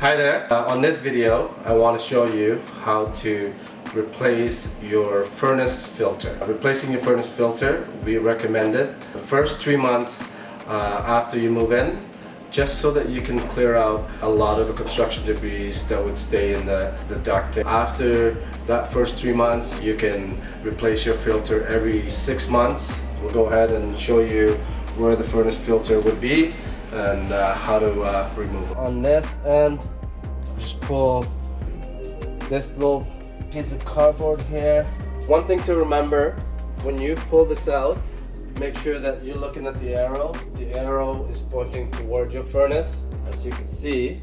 Hi there. On this video, I want to show you how to replace your furnace filter. Replacing your furnace filter, we recommend it the first 3 months after you move in, just so that you can clear out a lot of the construction debris that would stay in the duct. After that first 3 months, you can replace your filter every 6 months. We'll go ahead and show you where the furnace filter would be and how to remove it. On this end, just pull this little piece of cardboard here. One thing to remember, when you pull this out, make sure that you're looking at the arrow. The arrow is pointing toward your furnace. As you can see,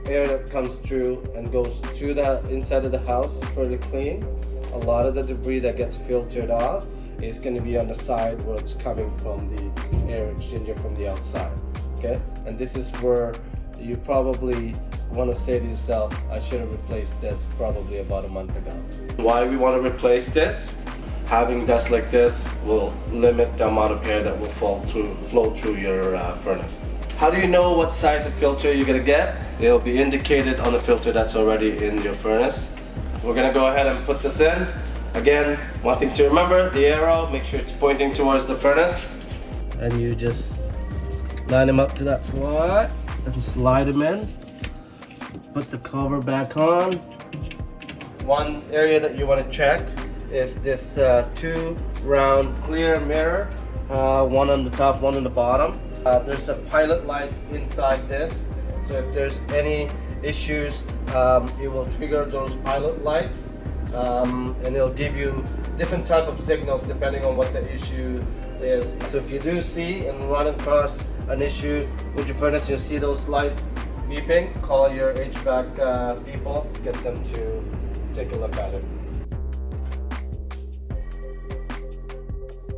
air that comes through and goes to the inside of the house is fairly clean. A lot of the debris that gets filtered off is going to be on the side where it's coming from the air exchanger from the outside. Okay, and this is where you probably want to say to yourself, I should have replaced this probably about a month ago. Why we want to replace this? Having dust like this will limit the amount of air that will flow through your furnace. How do you know what size of filter you're gonna get? It'll be indicated on the filter that's already in your furnace. We're gonna go ahead and put this in. Again, one thing to remember, the arrow, make sure it's pointing towards the furnace. And you just line them up to that slot and slide them in. Put the cover back on. One area that you want to check is this two round clear mirror, one on the top, one on the bottom. There's a pilot lights inside this, so if there's any issues, it will trigger those pilot lights, and it'll give you different type of signals depending on what the issue is. So if you do see and run across an issue with your furnace, you'll see those lights beeping, call your HVAC people, get them to take a look at it.